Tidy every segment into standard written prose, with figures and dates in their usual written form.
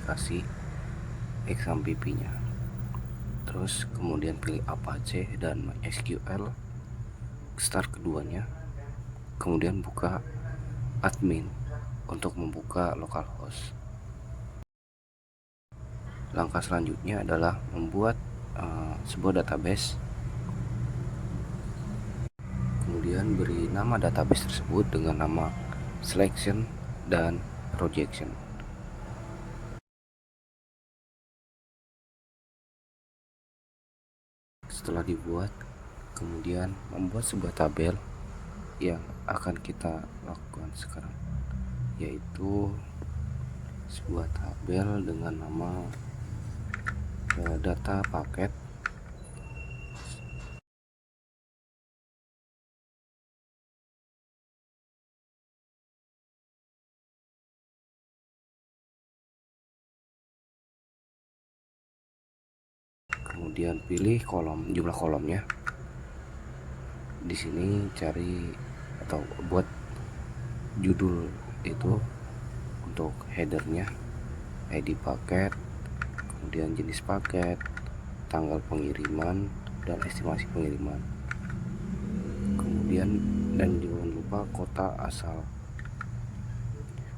aplikasi XAMPP-nya. Terus kemudian pilih Apache dan MySQL, start keduanya, kemudian buka admin untuk membuka localhost. Langkah selanjutnya adalah membuat sebuah database, kemudian beri nama database tersebut dengan nama selection dan projection. Setelah dibuat, kemudian membuat sebuah tabel yang akan kita lakukan sekarang, yaitu sebuah tabel dengan nama data paket. Kemudian pilih kolom, jumlah kolomnya. Di sini cari atau buat judul itu untuk headernya, ID paket, kemudian jenis paket, tanggal pengiriman, dan estimasi pengiriman. Kemudian dan jangan lupa kota asal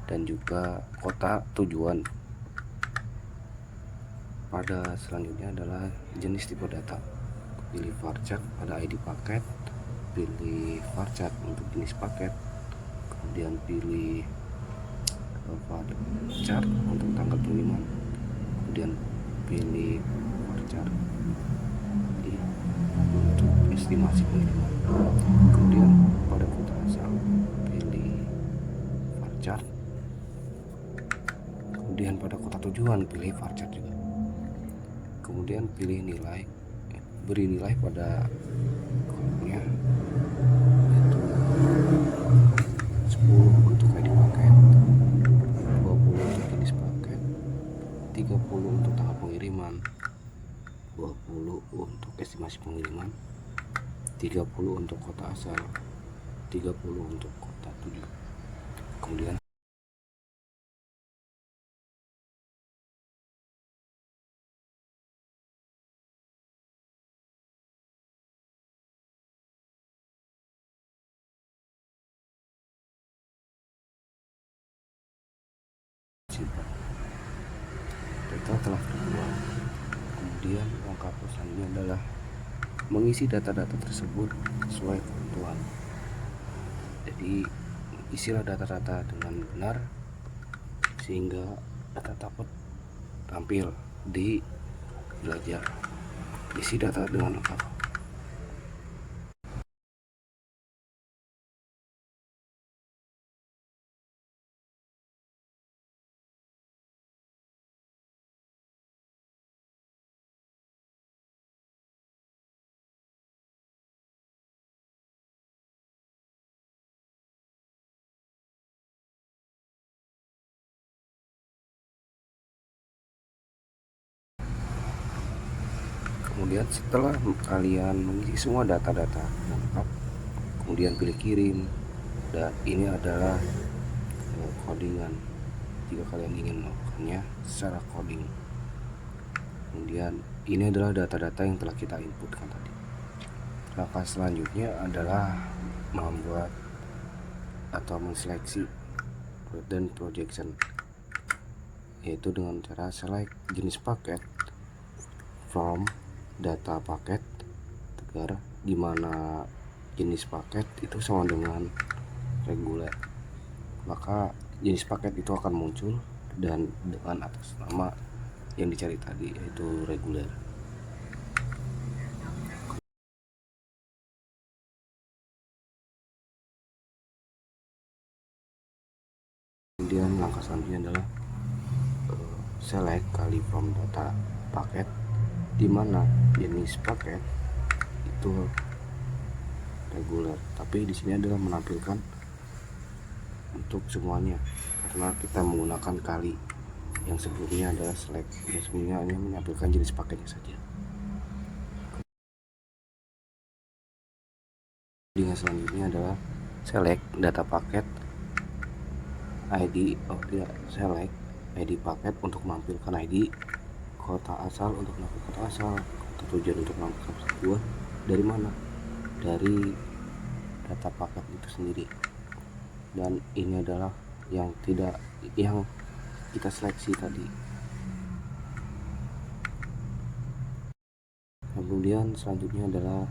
dan juga kota tujuan. Pada selanjutnya adalah jenis tipe data. Pilih varchar pada ID paket, pilih varchar untuk jenis paket, kemudian pilih varchar untuk tanggal pengiriman, kemudian pilih varchar untuk estimasi pengiriman, kemudian pada kota asal pilih varchar, kemudian pada kota tujuan pilih varchar juga, kemudian pilih nilai, beri nilai pada kolomnya, yaitu 10 untuk ID paket, 20 untuk jenis paket, 30 untuk tanggal pengiriman, 20 untuk estimasi pengiriman, 30 untuk kota asal, 30 untuk kota tujuan. Kemudian simpan. Data telah terbuat. Kemudian langkah selanjutnya adalah mengisi data-data tersebut sesuai kebutuhan. Jadi isilah data-data dengan benar sehingga data dapat tampil di belajar. Isi data dengan lengkap. Kemudian setelah kalian mengisi semua data-data lengkap, kemudian pilih kirim, dan ini adalah codingan jika kalian ingin melakukannya secara coding. Kemudian ini adalah data-data yang telah kita inputkan tadi. Langkah selanjutnya adalah membuat atau menseleksi dan projection, yaitu dengan cara select jenis paket from data paket tegar, di mana jenis paket itu sama dengan reguler, maka jenis paket itu akan muncul dan dengan atas nama yang dicari tadi, yaitu reguler. Kemudian langkah selanjutnya adalah select kali from data paket, di mana jenis paket itu reguler, tapi di sini adalah menampilkan untuk semuanya karena kita menggunakan kali. Yang sebelumnya adalah select, yang sebelumnya hanya menampilkan jenis paketnya saja. Yang selanjutnya adalah select data paket ID, tidak select ID paket untuk menampilkan ID, kota asal untuk menampilkan kota asal, kota tujuan untuk menampilkan sebuah dari mana, dari data paket itu sendiri. Dan ini adalah yang kita seleksi tadi. Kemudian selanjutnya adalah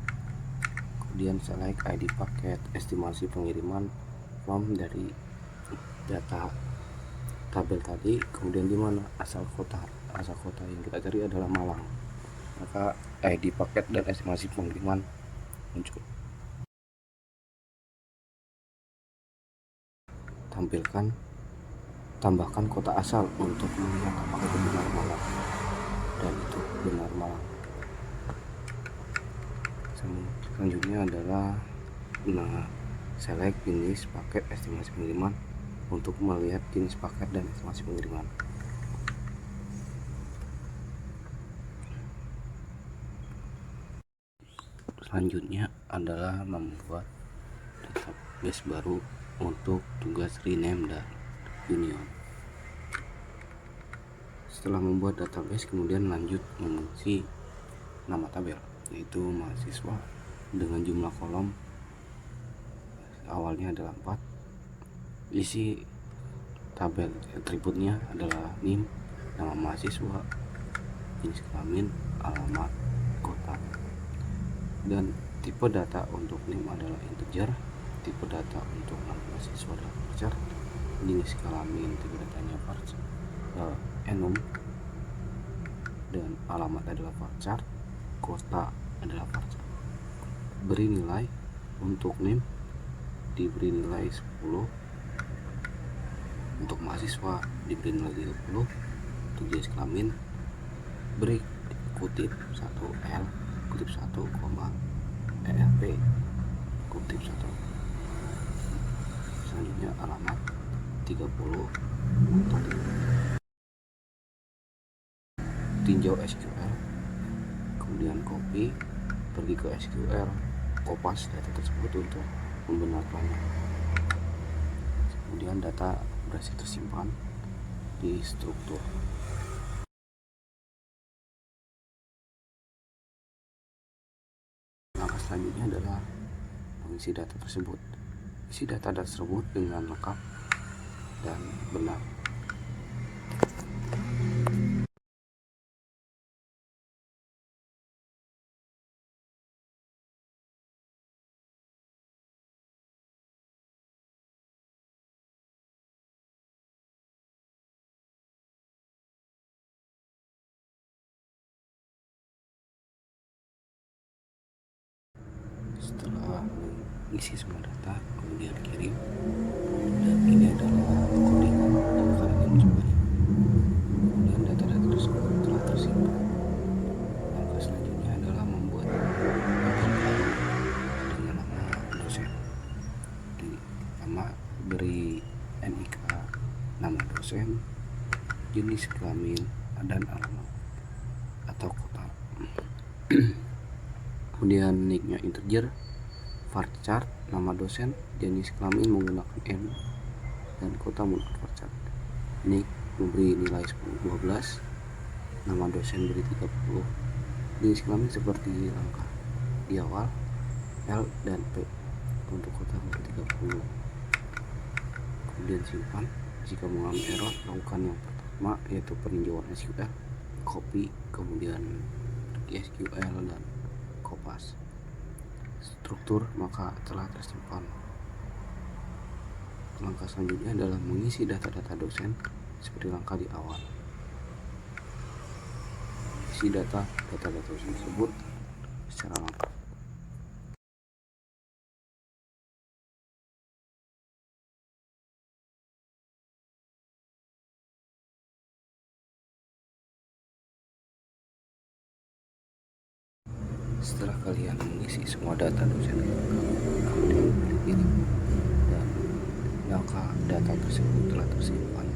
select ID paket, estimasi pengiriman from dari data tabel tadi. Kemudian di mana asal kota yang kita cari adalah Malang, maka ID paket dan estimasi pengiriman muncul. Tambahkan kota asal untuk melihat apakah itu benar Malang, dan itu benar Malang. Selanjutnya adalah select jenis paket, estimasi pengiriman untuk melihat jenis paket dan estimasi pengiriman. Selanjutnya adalah membuat database baru untuk tugas rename dan union. Setelah membuat database, kemudian lanjut mengisi nama tabel, yaitu mahasiswa dengan jumlah kolom awalnya adalah 4. Isi tabel atributnya adalah NIM, nama mahasiswa, jenis kelamin, alamat, kota. Dan tipe data untuk NIM adalah integer, tipe data untuk nama mahasiswa adalah varchar, jenis kelamin tipe datanya enum, dan alamat adalah varchar, kota adalah varchar. Beri nilai untuk NIM diberi nilai 10, untuk mahasiswa diberi nilai 30, untuk jenis kelamin beri kutip 1L kutip 1, ELP kutip 1. Selanjutnya alamat 30 tinjau SQL, kemudian copy pergi ke SQL, kopas data tersebut untuk membenarkannya. Kemudian data berhasil tersimpan di struktur. Langkah selanjutnya adalah mengisi data tersebut. Isi data tersebut dengan lengkap dan benar. Setelah mengisi semua data, kemudian kirim, dan ini adalah coding yang kalian coba. Kemudian data-data tersebut telah tersimpan. Langkah selanjutnya adalah membuat tabel baru dengan nama dosen. Pertama, beri NIK nama dosen, jenis kelamin, dan alamat atau kota. Kemudian nicknya integer, varchar, nama dosen, jenis kelamin menggunakan N, dan kota menggunakan varchar. Nick memberi nilai 10, 12, nama dosen beri 30, jenis kelamin seperti langkah di awal L dan P, untuk kota beri 30. Kemudian simpan. Jika mengalami error, lakukan yang pertama, yaitu peninjauan SQL, copy, kemudian SQL dan kopas struktur, maka telah tersimpan. Langkah selanjutnya adalah mengisi data-data dosen seperti langkah di awal. Isi data-data dosen tersebut secara lengkap. Setelah kalian mengisi semua data dosen, kemudian ini dan langkah data tersebut telah tersimpan.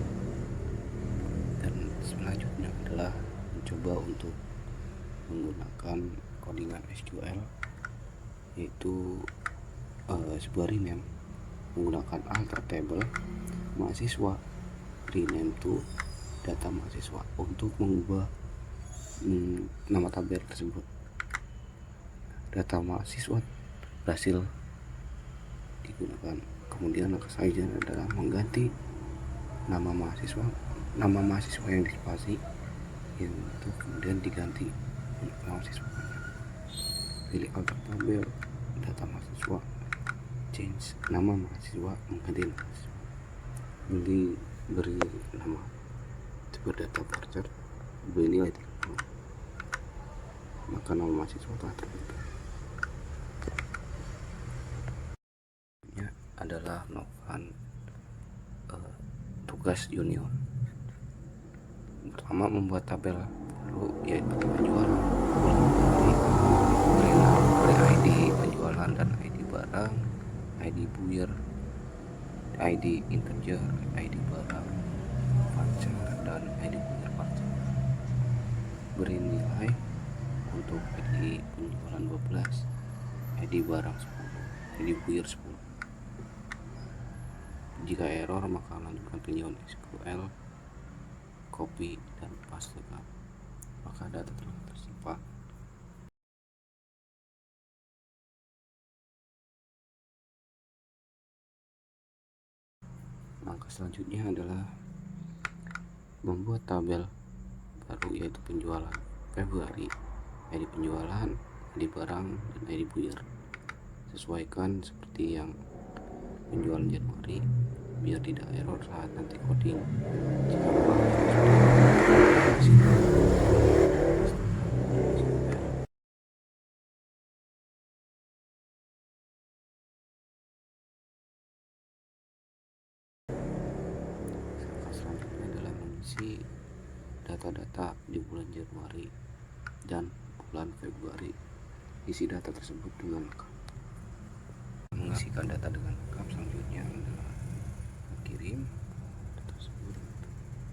Dan selanjutnya adalah mencoba untuk menggunakan codingan SQL, yaitu sebuah rename menggunakan alter table mahasiswa rename to data mahasiswa untuk mengubah nama tabel tersebut. Data mahasiswa berhasil digunakan. Kemudian langkah selanjutnya adalah mengganti nama mahasiswa yang dispasi itu kemudian diganti nama mahasiswanya. Pilih alter tabel data mahasiswa, change nama mahasiswa, mengganti nama mahasiswa. Beri nama sumber data varchar, beri nilai 30, maka nama mahasiswa telah terbentuk. Ini adalah melakukan tugas union. Pertama, membuat tabel baru yaitu penjualan, beri ID penjualan dan ID barang, ID buyer, ID integer, ID barang varchar dan ID buyer varchar. Beri nilai untuk ID penjualan 12, ID barang 10, ID buyer 10. Jika error maka lanjutkan penyusun SQL, copy dan pastekan, maka data telah tersimpan. Langkah selanjutnya adalah membuat tabel baru yaitu penjualan Februari, ID penjualan, ID barang dan ID buyer. Sesuaikan seperti yang penjualan Januari biar tidak error saat nanti coding. Selanjutnya adalah mengisi data-data di bulan Januari dan bulan Februari. Isi data tersebut dengan lengkap. Mengisikan data dengan lengkap selanjutnya adalah kirim data tersebut,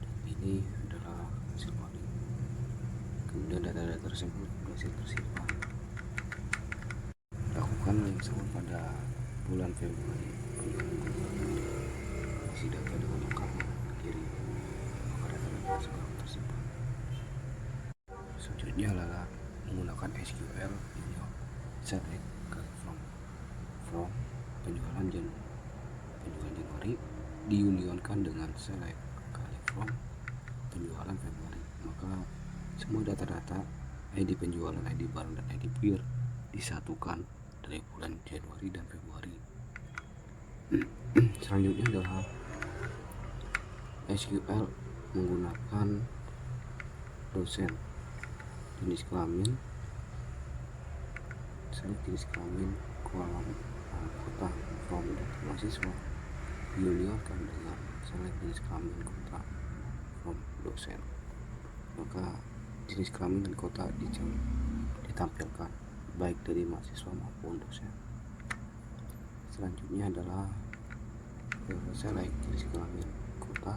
dan ini adalah hasil coding. Kemudian data-data tersebut berhasil tersimpan. Lakukan yang sama pada bulan Februari. Isi data dengan lengkap, kirim, maka data-data tersebut tersimpan. Selanjutnya adalah menggunakan SQL union, select from penjualan Januari diunionkan dengan select from penjualan Februari, maka semua data-data ID penjualan, ID barang dan ID buyer disatukan dari bulan Januari dan Februari. Selanjutnya adalah SQL menggunakan dosen, jenis kelamin, select jenis kelamin, kolom kota from data mahasiswa diunionkan dengan select jenis kelamin kota from dosen, maka jenis kelamin dan kota ditampilkan baik dari mahasiswa maupun dosen. Selanjutnya adalah select jenis kelamin kota,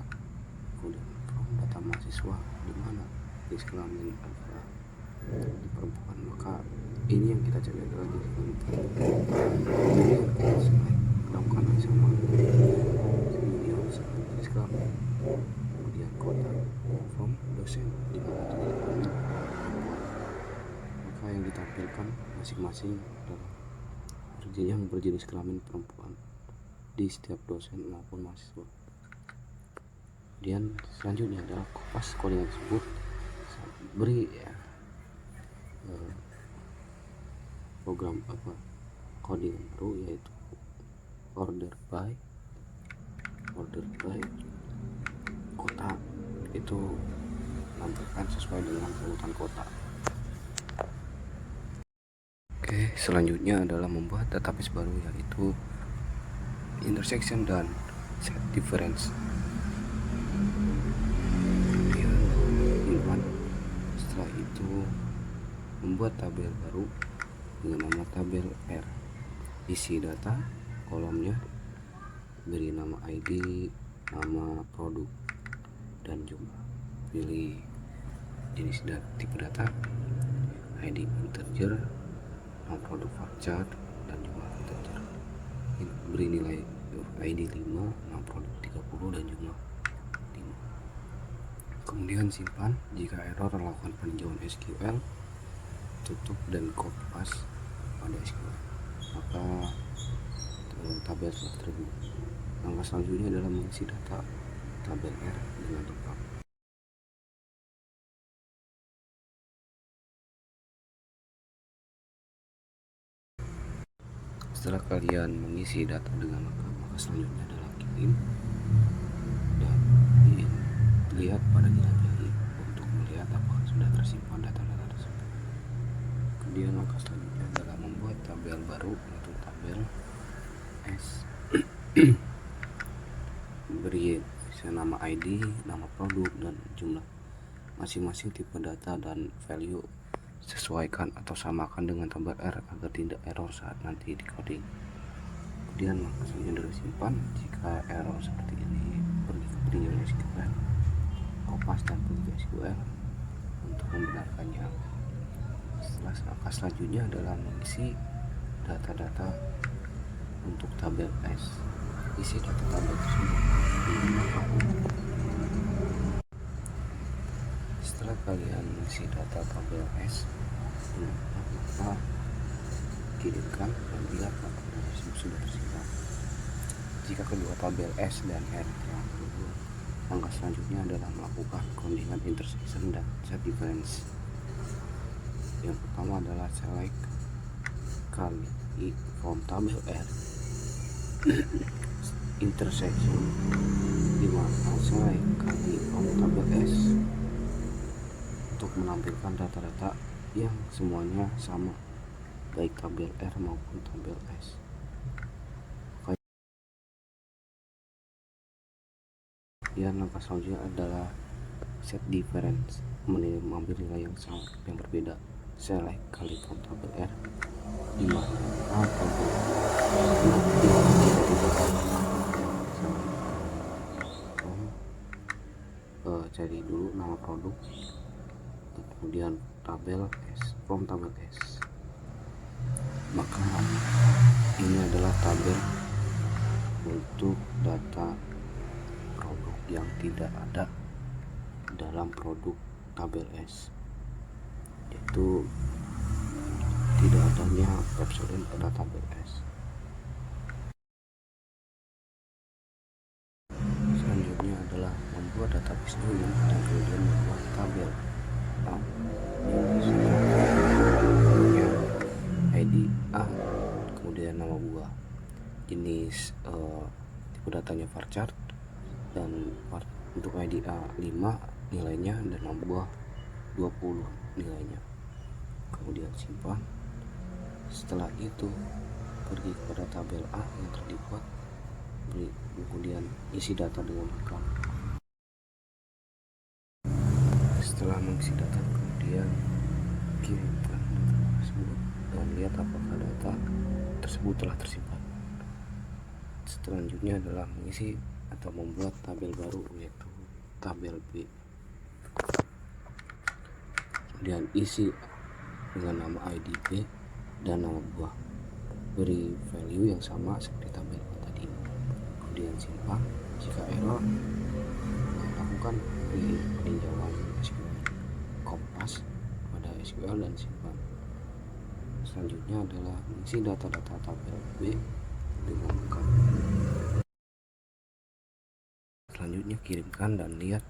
kemudian from data mahasiswa di mana jenis kelamin adalah di perempuan, maka ini yang kita cari adalah jenis kelamin perempuan. Kemudian kita select lakukan hal sama, jenis kelamin, kemudian kota from dosen di mana jenis kelamin perempuan, maka yang ditampilkan masing-masing adalah yang berjenis kelamin perempuan di setiap dosen maupun mahasiswa. Kemudian selanjutnya adalah kopas coding tersebut, beri program coding baru yaitu order by kota, itu tampilkan sesuai dengan urutan kota. Oke, selanjutnya adalah membuat database baru yaitu intersection dan set difference. Setelah itu membuat tabel baru dengan nama tabel R. Isi data kolomnya, beri nama ID, nama produk dan jumlah. Pilih jenis tipe data, ID integer, nama produk varchar dan jumlah integer. Beri nilai ID 5, nama produk 30 dan jumlah 5. Kemudian simpan. Jika error, lakukan peninjauan SQL, tutup dan copy paste pada SQL, maka tabel telah terhubung. Langkah selanjutnya adalah mengisi data tabel R dengan lengkap. Setelah kalian mengisi data dengan lengkap, maka selanjutnya adalah kirim dan lihat pada jelajah untuk melihat apakah sudah tersimpan data-data tersebut. Kemudian langkah selanjutnya adalah membuat tabel baru untuk tabel S. Beri nama ID, nama produk, dan jumlah masing-masing tipe data dan value. Sesuaikan atau samakan dengan tabel R agar tidak error saat nanti di coding. Kemudian langkah selanjutnya adalah simpan. Jika error seperti ini, pergi ke peninjauan SQL, kopas dan pergi ke SQL untuk membenarkannya. Setelah langkah selanjutnya adalah mengisi data-data untuk tabel S. Isi data tabel tersebut. Setelah kalian mengisi data tabel S, maka kirimkan dan lihat apakah tersebut sudah tersimpan. Jika kedua tabel S dan R telah terhubung, langkah selanjutnya adalah melakukan codingan intersection dan set difference. Yang pertama adalah select kali from tabel R intersection, dimana select kali from tabel S untuk menampilkan data-data yang semuanya sama, baik tabel R maupun tabel S. Dan langkah selanjutnya adalah set difference, mengambil nilai yang sama yang berbeda. Select kali from tabel R, dimana tabel cari dulu nama produk, kemudian tabel S, from tabel S. Maka ini adalah tabel untuk data produk yang tidak ada dalam produk tabel S, yaitu tidak adanya Epsilon pada tabel S. Selanjutnya adalah membuat database dulu dan kemudian membuat tabel A yang ID A, kemudian nama buah, jenis tipe datanya varchar, dan untuk ID A5 nilainya dan nama buah 20 nilainya. Kemudian simpan. Setelah itu pergi kepada tabel A yang telah dibuat, kemudian isi data dengan lengkap. Setelah mengisi data, kemudian kirimkan data tersebut dan lihat apakah data tersebut telah tersimpan. Selanjutnya adalah mengisi atau membuat tabel baru, yaitu tabel B. Kemudian isi dengan nama ID B dan nama buah. Beri value yang sama seperti tabel tadi. Kemudian simpan. Jika error, lakukan peninjauan SQL, kopas pada SQL dan simpan. Selanjutnya adalah mengisi data-data tabel B dengan lengkap. Selanjutnya kirimkan dan lihat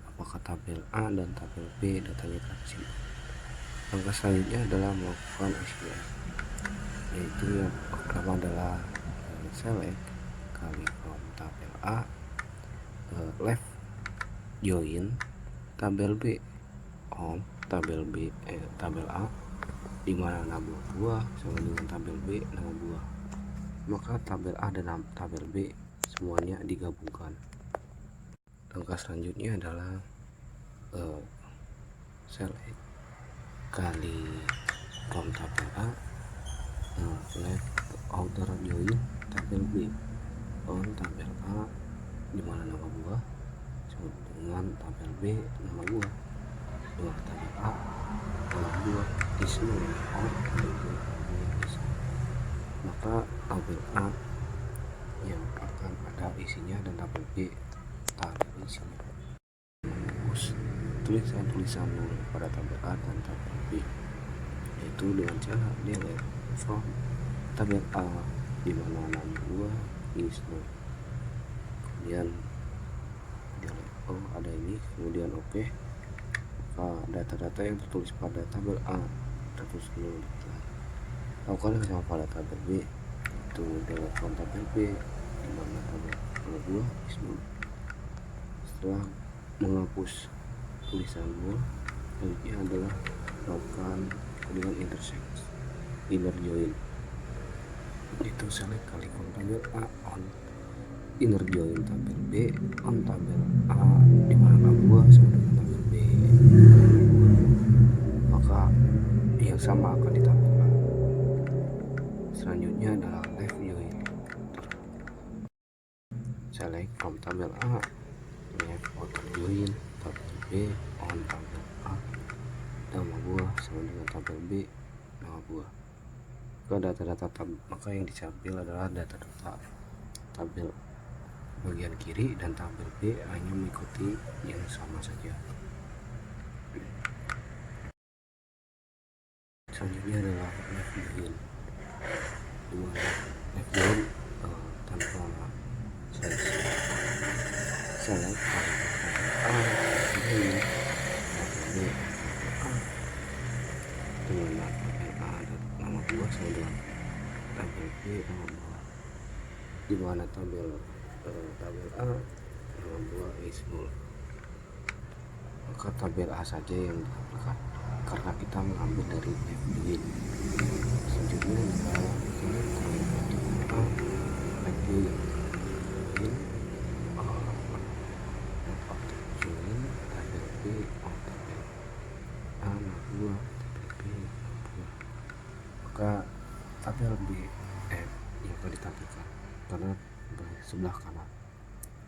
apakah tabel A dan tabel B datanya telah tersimpan. Langkah selanjutnya adalah melakukan SQL, yaitu yang pertama adalah select kali from tabel A, left join tabel B on tabel B, tabel A, dimana nama buah sama dengan tabel B nama buah. Maka tabel A dan tabel B semuanya digabungkan. Langkah selanjutnya adalah select kali from tabel A, left outer join tabel B on tabel A, dimana nama buah sama dengan tabel B nama buah, dengan tabel A nama buah is null on tabel B is. Maka tabel A yang akan ada isinya dan tabel B tak ada isinya. Fokus tulisan dulu pada tabel A dan tabel B, yaitu dengan cara delete from tabel A di mana nama gua is no, kemudian delete, oh ada ini, kemudian oke. Data-data yang tertulis pada tabel A tertulis dulu, lakukan sama pada tabel B, itu delete from tabel B di mana tabel gua is no. Setelah menghapus tulisan gua, selanjutnya adalah melakukan codingan intersect inner join, itu select kali from tabel A on inner join tabel B on tabel A di mana gua sama dengan tabel B, maka yang sama akan ditampilkan. Selanjutnya adalah left join, select from tabel A left outer join tabel B on tabel A nama gua sama dengan tabel B nama gua. Ke data-data maka yang diambil adalah data-data tabel bagian kiri dan tabel B hanya mengikuti yang sama saja. Selanjutnya adalah left join, dimana left join tanpa select A join tabel B A dengan tabel A dan nama gua sama dengan tabel B nama gua, dimana tabel A nama gua is null, maka tabel A saja yang ditampilkan karena kita mengambil dari left join. Selanjutnya adalah tabel A left join tabel B on tabel A nama gua tabel B nama gua, maka tabel B yang akan ditampilkan karena sebelah kanan,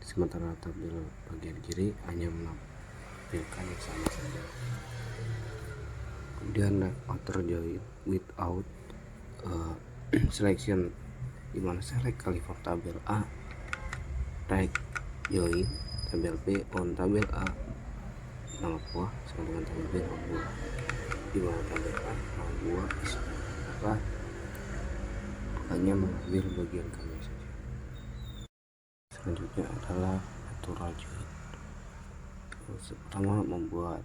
sementara tabel bagian kiri hanya menampilkan yang sama saja. Kemudian left outer join without selection, dimana select kali from tabel A right join tabel B on tabel A nama gua sama dengan tabel B nama gua, dimana tabel A nama gua is, maka hanya mengambil bagian kami saja. Selanjutnya adalah natural join. Pertama membuat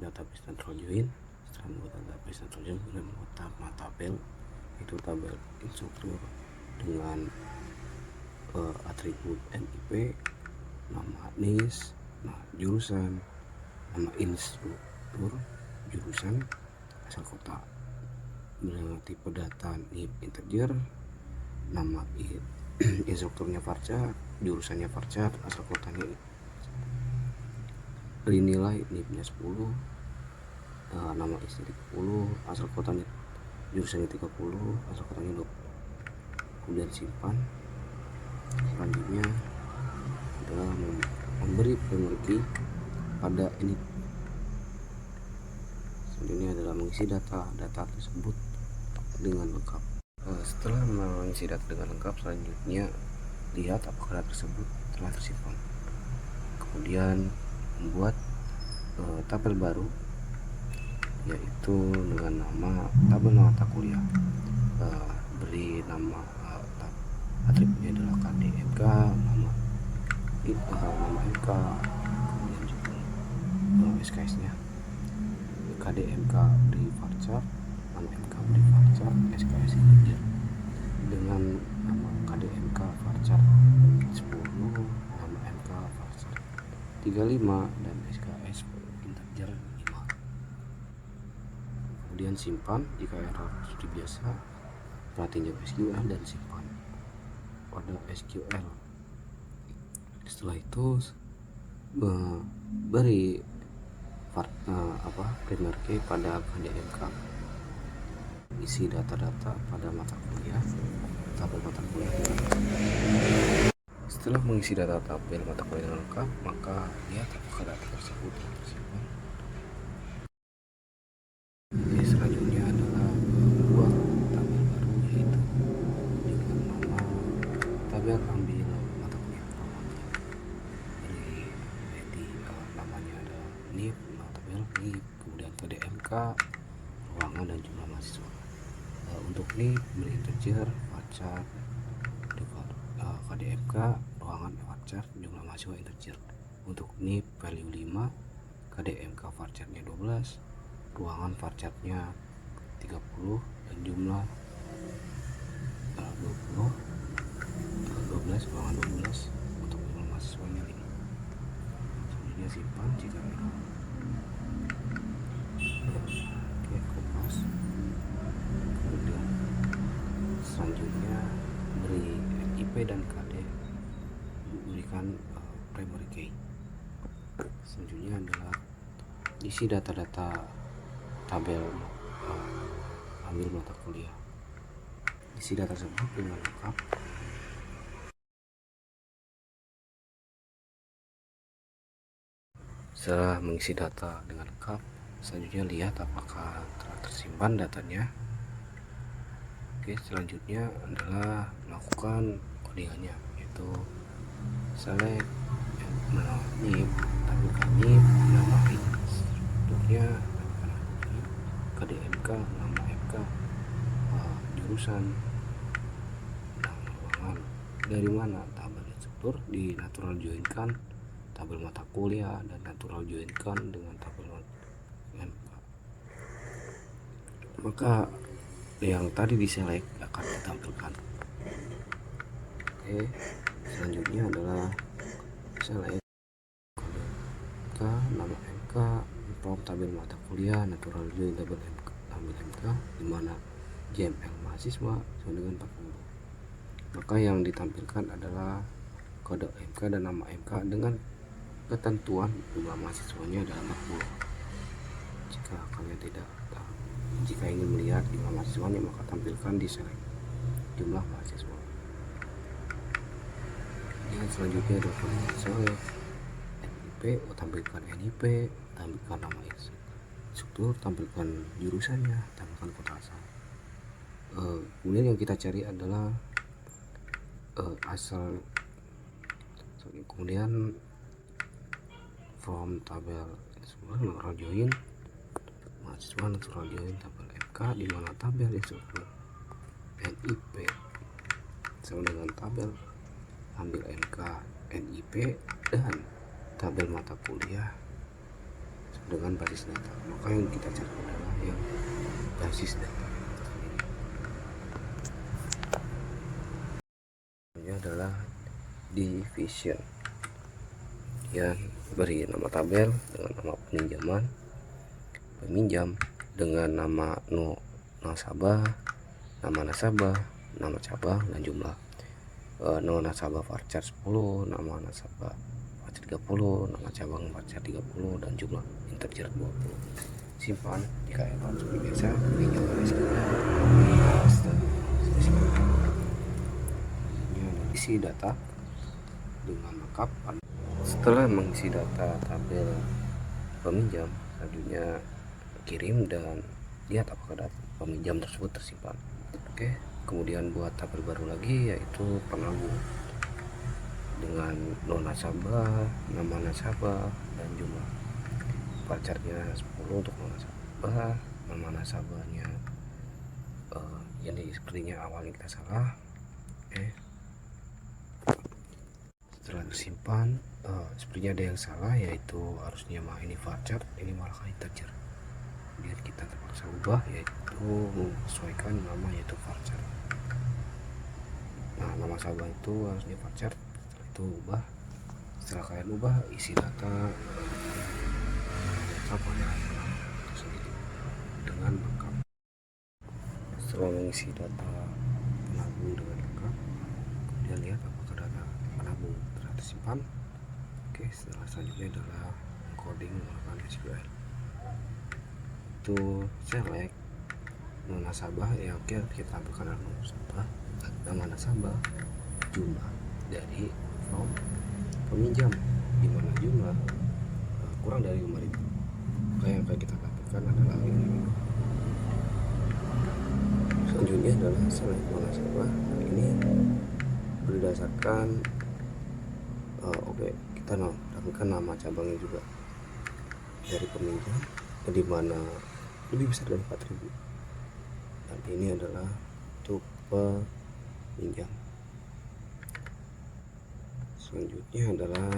database natural join. Setelah membuat database natural join, kemudian membuat tabel, itu tabel instruktur dengan atribut NIP, nama NIS, nama jurusan, nama instruktur jurusan, asal kota, dengan tipe data NIP integer, nama instrukturnya varchar, jurusannya varchar, asal kotanya nilai NIP-nya 10, nama istri 10, asal kotanya jurusannya 30, asal kotanya 20, kemudian simpan. Selanjutnya adalah memberi primary key pada ini. Selanjutnya adalah mengisi data tersebut dengan lengkap. Setelah mengisi data dengan lengkap, selanjutnya lihat apakah data tersebut telah tersimpan. Kemudian membuat tabel baru, yaitu dengan nama tabel mata kuliah. Beri nama atributnya adalah KDMK, nama MK, kemudian juga SKS-nya KDMK beri varchar, nama MK beri varchar, SKS integer dengan nama KDMK varchar 10, nama MK varchar 35 dan SKS integer 5. Kemudian simpan. Jika error sudah biasa, perhatikan SQL dan simpan pada SQL. Setelah itu beri primary key pada KDMK, isi data-data pada mata kuliah, tabel mata kuliah. Setelah mengisi data tabel mata kuliah dengan lengkap, maka lihat apakah data tersebut tersimpan. Selanjutnya adalah membuat tabel baru, yaitu dengan nama tabel ambil mata kuliah. Beri ID namanya ada NIP, NIP, kemudian KDMK, ruangan dan jumlah mahasiswa. Untuk NIP beri integer, varchar, KDMK, ruangan, varchar, jumlah mahasiswa integer. Untuk NIP value 5, KDMK varcharnya 12, ruangan varcharnya 30 dan jumlah 20, 12, ruangan 12, untuk jumlah mahasiswanya 5. Selanjutnya simpan jika error. Oke, kopas. Kemudian selanjutnya beri IP dan KD, berikan primary key. Selanjutnya adalah isi data-data tabel ambil mata kuliah. Isi data tersebut dengan lengkap. Setelah mengisi data dengan lengkap, selanjutnya lihat apakah telah tersimpan datanya. Oke, selanjutnya adalah melakukan codingannya, yaitu select NIP, tampilkan NIP, nama instrukturnya, KDMK, nama MK, jurusan, ruangan, dari mana tabel instruktur di natural joinkan tabel mata kuliah dan natural joinkan dengan tabel MK. Maka yang tadi diselect akan ditampilkan. Oke, selanjutnya adalah select KDMK, nama MK, from tabel mata kuliah, natural join tabel MK, dimana JML mahasiswa sesuai dengan 40. Maka yang ditampilkan adalah kode MK dan nama MK dengan ketentuan jumlah mahasiswanya adalah 40. Jika ingin melihat jumlah mahasiswanya, maka tampilkan di select jumlah mahasiswa. Yang selanjutnya adalah select NIP, tampilkan NIP, tampilkan nama instruktur, tampilkan jurusannya, tampilkan kota asal. Kemudian yang kita cari adalah asal. Kemudian from tabel natural join mahasiswa, natural join tabel MK, di mana tabel instruktur NIP sama dengan tabel ambil MK NIP dan tabel mata kuliah dengan basis data. Maka yang kita cari adalah yang basis data. Ini adalah division. Ya, beri nama tabel dengan nama peminjam dengan nama nasabah, nama nasabah, nama cabang dan jumlah. Nasabah varchar 10, nama nasabah varchar 30, nama cabang varchar 30 dan jumlah integer 20. Simpan jika error seperti biasa, berinya isi data dengan lengkap. Setelah mengisi data tabel peminjam, selanjutnya kirim dan lihat apakah data peminjam tersebut tersimpan. Oke, kemudian buat tabel baru lagi, yaitu penabung dengan nasabah, nama nasabah dan jumlah. Varcharnya 10 untuk nasabah, nama nasabahnya ini sepertinya awalnya kita salah. Oke, setelah tersimpan, sepertinya ada yang salah, yaitu harusnya ini varchar, ini malah integer. Kemudian kita terpaksa ubah, yaitu menyesuaikan nama, yaitu varchar. Nah, nama nasabah itu harusnya varchar, setelah itu ubah. Setelah kalian ubah, isi data sendiri dengan lengkap. Setelah mengisi data penabung dengan lengkap, kemudian lihat apakah data penabung telah tersimpan. Oke, setelah selanjutnya adalah coding menggunakan SQL. Itu select nasabah, ya oke, kita tampilkan nama nasabah, jumlah dari from peminjam, di mana jumlah kurang dari 5.000. Maka yang akan kita tampilkan adalah ini. Selanjutnya adalah select nasabah. Ini berdasarkan oke, kita tampilkan nama cabangnya juga dari peminjam di mana lebih besar dari 4.000. Dan ini adalah untuk peminjam. Selanjutnya adalah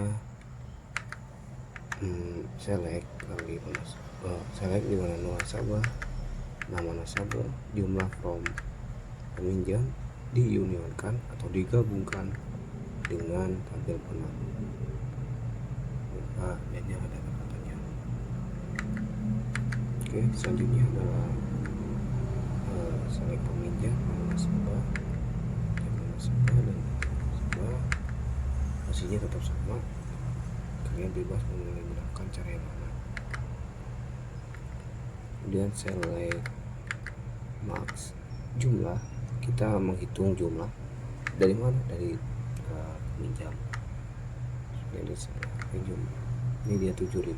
select select di mana nasabah, nama nasabah, jumlah from peminjam diunionkan atau digabungkan dengan tabel penarik. Dan yang ada kata-katanya. Oke, selanjutnya adalah select peminjam, nama nasabah, dan nasabah. Hasilnya tetap sama, kalian bebas memilih menggunakan cara yang mana. Kemudian select max jumlah, kita menghitung jumlah dari mana, dari peminjam. Jadi jumlah ini dia 7.000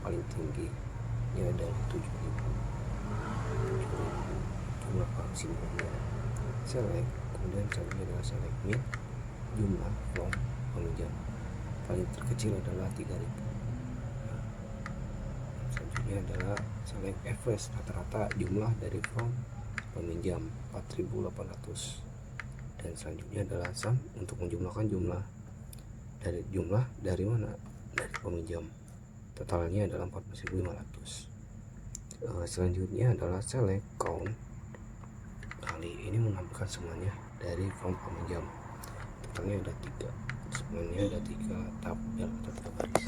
paling tinggi, ini ada 7.000 jumlah maksimumnya. Select, kemudian selanjutnya adalah select min jumlah from peminjam, paling terkecil adalah 3.000. Selanjutnya adalah select average, rata-rata jumlah dari from peminjam 4.800. Dan selanjutnya adalah sum, untuk menjumlahkan jumlah dari mana, dari peminjam, totalnya adalah 14.500. Selanjutnya adalah select count, kali ini menampilkan semuanya dari from peminjam, totalnya ada 3, semuanya ada 3 tabel atau 3 baris.